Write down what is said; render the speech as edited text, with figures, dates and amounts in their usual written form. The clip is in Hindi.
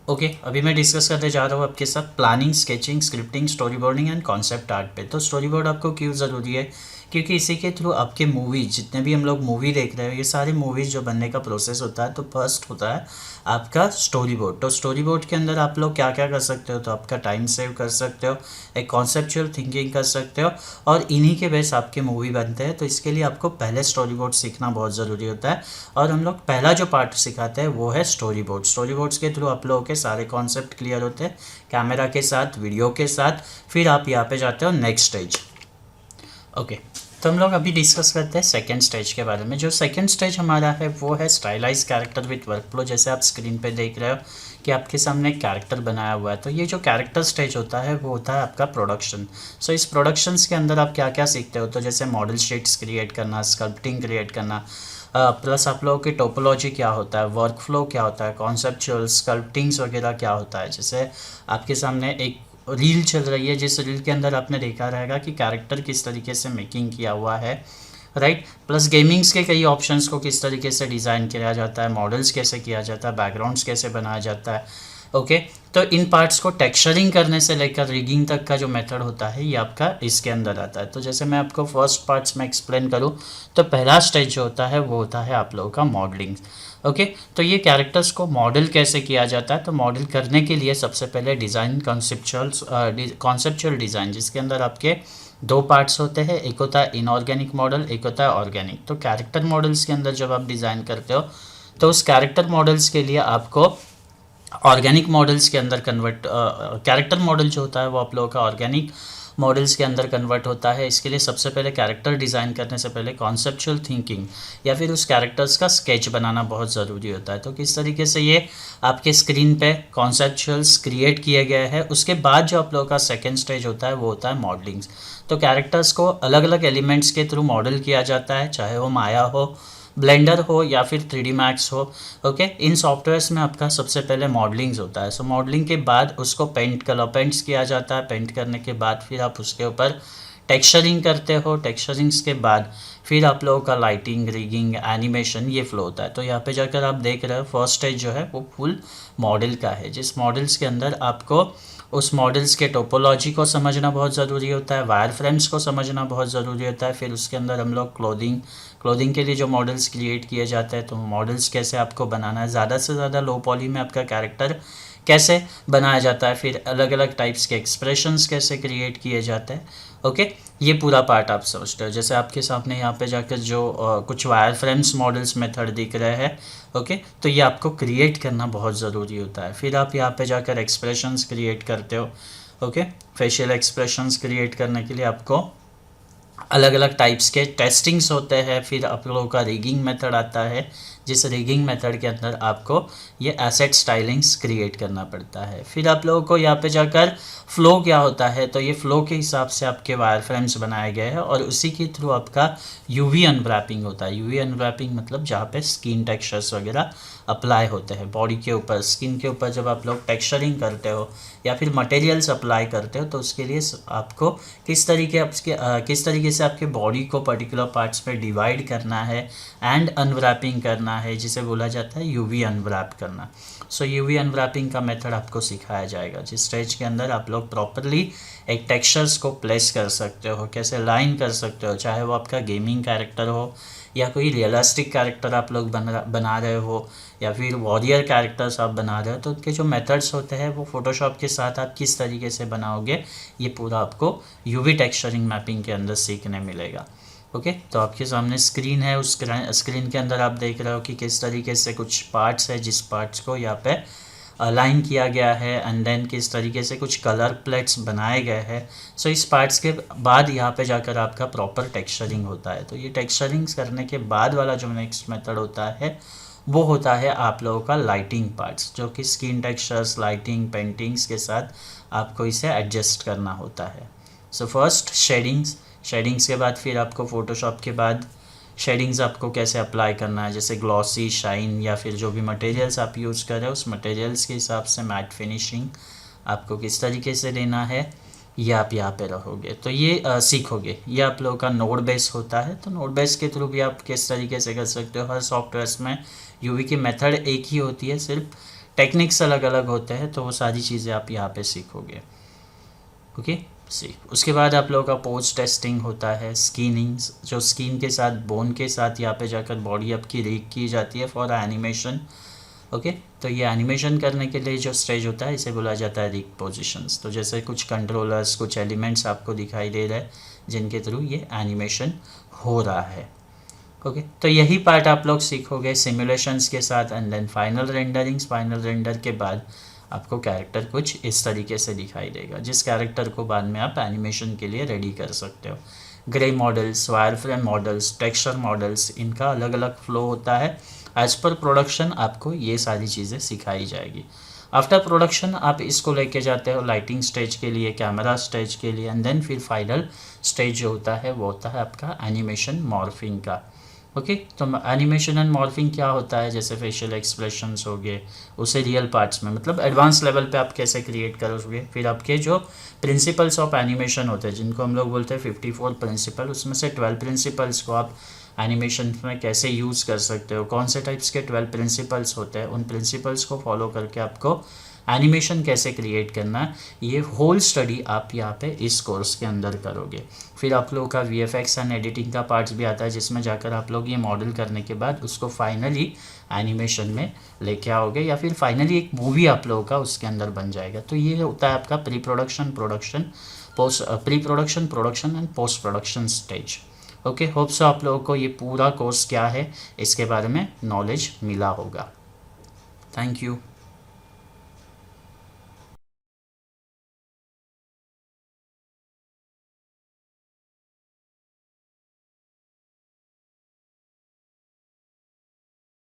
ओके अभी मैं डिस्कस करने जा रहा हूँ आपके साथ planning, sketching, scripting, story boarding and concept art पे। तो स्टोरी बोर्ड आपको क्यों ज़रूरी है? क्योंकि इसी के थ्रू आपके मूवी, जितने भी हम लोग मूवी देख रहे हो, ये सारे मूवीज़ जो बनने का प्रोसेस होता है, तो फर्स्ट होता है आपका स्टोरी बोर्ड। तो स्टोरी बोर्ड के अंदर आप लोग क्या क्या कर सकते हो? तो आपका टाइम सेव कर सकते हो, एक कॉन्सेप्चुअल थिंकिंग कर सकते हो, और इन्हीं के बेस आपके मूवी बनते हैं। तो इसके लिए आपको पहले स्टोरी बोर्ड सीखना बहुत ज़रूरी होता है। और हम लोग पहला जो पार्ट सिखाते हैं वो है स्टोरी बोर्ड। स्टोरी बोर्ड्स के थ्रू आप लोगों के सारे कॉन्सेप्ट क्लियर होते हैं, कैमरा के साथ, वीडियो के साथ। फिर आप यहाँ पे जाते हो नेक्स्ट स्टेज। ओके, तो हम लोग अभी डिस्कस करते हैं सेकंड स्टेज के बारे में। जो सेकंड स्टेज हमारा है वो है स्टाइलाइज कैरेक्टर विथ वर्कफ्लो। जैसे आप स्क्रीन पे देख रहे हो कि आपके सामने एक कैरेक्टर बनाया हुआ है। तो ये जो कैरेक्टर स्टेज होता है वो होता है आपका प्रोडक्शन। सो इस प्रोडक्शंस के अंदर आप क्या क्या सीखते हो? तो जैसे मॉडल शीट्स क्रिएट करना, स्कल्पटिंग क्रिएट करना, प्लस आप लोगों की टोपोलॉजी क्या होता है, वर्क फ्लो क्या होता है, कॉन्सेप्चुअल स्कल्पटिंग्स वगैरह क्या होता है। जैसे आपके सामने एक रील चल रही है, जिस रील के अंदर आपने देखा रहेगा कि कैरेक्टर किस तरीके से मेकिंग किया हुआ है, राइट। प्लस गेमिंग्स के कई ऑप्शंस को किस तरीके से डिज़ाइन किया जाता है, मॉडल्स कैसे किया जाता है, बैकग्राउंड्स कैसे बनाया जाता है। ओके, तो इन पार्ट्स को टेक्सचरिंग करने से लेकर रिगिंग तक का जो मेथड होता है ये आपका इसके अंदर आता है। तो जैसे मैं आपको फर्स्ट पार्ट्स में एक्सप्लेन करूँ, तो पहला स्टेज जो होता है वो होता है आप लोगों का मॉडलिंग। ओके, तो ये कैरेक्टर्स को मॉडल कैसे किया जाता है? तो मॉडल करने के लिए सबसे पहले डिज़ाइन कॉन्सेप्चुअल डिज़ाइन, जिसके अंदर आपके दो पार्ट्स होते हैं। एक होता है इनऑर्गेनिक मॉडल, एक होता है ऑर्गेनिक। तो कैरेक्टर मॉडल्स के अंदर जब आप डिज़ाइन करते हो, तो उस कैरेक्टर मॉडल्स के लिए आपको ऑर्गेनिक मॉडल्स के अंदर कन्वर्ट, कैरेक्टर मॉडल जो होता है वो आप लोगों का ऑर्गेनिक मॉडल्स के अंदर कन्वर्ट होता है। इसके लिए सबसे पहले कैरेक्टर डिज़ाइन करने से पहले कॉन्सेप्चुअल थिंकिंग या फिर उस कैरेक्टर्स का स्केच बनाना बहुत ज़रूरी होता है। तो किस तरीके से ये आपके स्क्रीन पे कॉन्सेप्चुअल्स क्रिएट किए गए हैं। उसके बाद जो आप लोगों का सेकेंड स्टेज होता है वो होता है मॉडलिंग। तो कैरेक्टर्स को अलग अलग एलिमेंट्स के थ्रू मॉडल किया जाता है, चाहे वो माया हो, ब्लेंडर हो या फिर 3D मैक्स हो। ओके, इन सॉफ्टवेयर्स में आपका सबसे पहले मॉडलिंग्स होता है। सो मॉडलिंग के बाद उसको पेंट, कलर पेंट्स किया जाता है। पेंट करने के बाद फिर आप उसके ऊपर टेक्सचरिंग करते हो। टेक्सचरिंग्स के बाद फिर आप लोगों का लाइटिंग, रिगिंग, एनिमेशन, ये फ्लो होता है। तो यहाँ पे जाकर आप देख रहे हो फर्स्ट स्टेज जो है वो फुल मॉडल का है, जिस मॉडल्स के अंदर आपको उस मॉडल्स के टोपोलॉजी को समझना बहुत ज़रूरी होता है, वायर फ्रेम्स को समझना बहुत ज़रूरी होता है। फिर उसके अंदर हम लोग क्लोथिंग के लिए जो मॉडल्स क्रिएट किए जाते हैं, तो मॉडल्स कैसे आपको बनाना है, ज़्यादा से ज़्यादा लो पॉली में आपका कैरेक्टर कैसे बनाया जाता है, फिर अलग अलग टाइप्स के एक्सप्रेशंस कैसे क्रिएट किए जाते हैं। ओके, ये पूरा पार्ट आप समझते हो। जैसे आपके सामने यहाँ पे जाकर जो कुछ वायर फ्रेम्स मॉडल्स मेथड दिख रहे हैं, ओके, तो ये आपको क्रिएट करना बहुत ज़रूरी होता है। फिर आप यहाँ पे जाकर एक्सप्रेशंस क्रिएट करते हो। ओके, फेशियल एक्सप्रेशंस क्रिएट करने के लिए आपको अलग अलग टाइप्स के टेस्टिंग्स होते हैं। फिर आप लोगों का रिगिंग मेथड आता है, जिस रिगिंग मेथड के अंदर आपको ये एसेट स्टाइलिंग्स क्रिएट करना पड़ता है। फिर आप लोगों को यहाँ पे जाकर फ़्लो क्या होता है, तो ये फ़्लो के हिसाब से आपके वायर फ्रेम्स बनाए गए हैं, और उसी के थ्रू आपका यूवी अनरैपिंग होता है। यूवी अनरैपिंग मतलब जहाँ पे स्किन टेक्सचर्स वगैरह अप्लाई होते हैं बॉडी के ऊपर, स्किन के ऊपर। जब आप लोग टेक्सचरिंग करते हो या फिर मटेरियल्स अप्लाई करते हो, तो उसके लिए आपको किस तरीके से आपके बॉडी को पर्टिकुलर पार्ट्स में डिवाइड करना है एंड अनवरैपिंग करना है, जिसे बोला जाता है यूवी अनवरैप करना। सो यूवी अनवरैपिंग का मेथड आपको सिखाया जाएगा, जिस स्टेज के अंदर आप लोग प्रॉपरली एक टेक्सचर्स को प्लेस कर सकते हो, कैसे लाइन कर सकते हो, चाहे वो आपका गेमिंग कैरेक्टर हो या कोई रियलिस्टिक कैरेक्टर आप लोग बना रहे हो, या फिर वॉरियर कैरेक्टर्स आप बना रहे हो। तो उनके जो मेथड्स होते हैं वो फोटोशॉप के साथ आप किस तरीके से बनाओगे, ये पूरा आपको यूवी टेक्सचरिंग मैपिंग के अंदर सीखने मिलेगा। ओके, तो आपके सामने स्क्रीन है, उस स्क्रीन के अंदर आप देख रहे हो कि किस तरीके से कुछ पार्ट्स है, जिस पार्ट्स को यहाँ पे अलाइन किया गया है, एंड देन किस तरीके से कुछ कलर प्लेट्स बनाए गए हैं। सो इस पार्ट्स के बाद यहाँ पे जाकर आपका प्रॉपर टेक्सचरिंग होता है। तो ये टेक्सचरिंग करने के बाद वाला जो नेक्स्ट मेथड होता है वो होता है आप लोगों का लाइटिंग पार्ट्स, जो कि स्किन टेक्सचर्स, लाइटिंग, पेंटिंग्स के साथ आपको इसे एडजस्ट करना होता है। सो फर्स्ट शेडिंग्स के बाद फिर आपको फोटोशॉप के बाद शेडिंग्स आपको कैसे अप्लाई करना है, जैसे ग्लॉसी, शाइन, या फिर जो भी मटेरियल्स आप यूज़ कर रहे हो उस मटेरियल्स के हिसाब से मैट फिनिशिंग आपको किस तरीके से देना है, ये आप यहाँ पे रहोगे। तो ये सीखोगे। ये आप लोगों का नोड बेस होता है। तो नोड बेस के थ्रू भी आप किस तरीके से कर सकते हो। हर सॉफ्टवेयर्स में यूवी की मेथड एक ही होती है, सिर्फ टेक्निक्स अलग अलग होते हैं, तो वो सारी चीज़ें आप यहाँ पे सीखोगे। ओके, उसके बाद आप लोगों का पोस्ट टेस्टिंग होता है, स्किनिंग, जो स्किन के साथ बोन के साथ यहाँ पे जाकर बॉडी आपकी रीक की जाती है फॉर एनिमेशन। ओके, तो ये एनिमेशन करने के लिए जो स्टेज होता है इसे बोला जाता है रीक पोजिशंस। तो जैसे कुछ कंट्रोलर्स, कुछ एलिमेंट्स आपको दिखाई दे रहे हैं जिनके थ्रू ये एनिमेशन हो रहा है। ओके, तो यही पार्ट आप लोग सीखोगे सिमुलेशंस के साथ, and then final renderings. Final render के बाद आपको कैरेक्टर कुछ इस तरीके से दिखाई देगा, जिस कैरेक्टर को बाद में आप एनिमेशन के लिए रेडी कर सकते हो। Grey models, wireframe models, texture models, इनका अलग अलग फ्लो होता है। एज पर प्रोडक्शन आपको ये सारी चीज़ें सिखाई जाएगी। आफ्टर प्रोडक्शन आप इसको लेके जाते हो लाइटिंग स्टेज के लिए, कैमरा स्टेज के लिए, एंड देन फिर फाइनल स्टेज जो होता है वो होता है आपका एनिमेशन मॉर्फिंग का। ओके, तो एनिमेशन एंड मॉर्फिंग क्या होता है, जैसे फेशियल एक्सप्रेशंस हो गए, उसे रियल पार्ट्स में, मतलब एडवांस लेवल पे आप कैसे क्रिएट करोगे। फिर आपके जो प्रिंसिपल्स ऑफ एनिमेशन होते हैं, जिनको हम लोग बोलते हैं 54 प्रिंसिपल, उसमें से 12 प्रिंसिपल्स को आप एनिमेशन में कैसे यूज़ कर सकते हो, कौन से टाइप्स के 12 प्रिंसिपल्स होते हैं, उन प्रिंसिपल्स को फॉलो करके आपको एनिमेशन कैसे क्रिएट करना है, ये होल स्टडी आप यहाँ पे इस कोर्स के अंदर करोगे। फिर आप लोगों का VFX एंड एडिटिंग का पार्ट्स भी आता है, जिसमें जाकर आप लोग ये मॉडल करने के बाद उसको फाइनली एनिमेशन में लेके आओगे, या फिर फाइनली एक मूवी आप लोगों का उसके अंदर बन जाएगा। तो ये होता है आपका pre production, production and post production stage. Okay, hope so आप लोगों को ये पूरा कोर्स क्या है इसके बारे में नॉलेज मिला होगा। Thank you.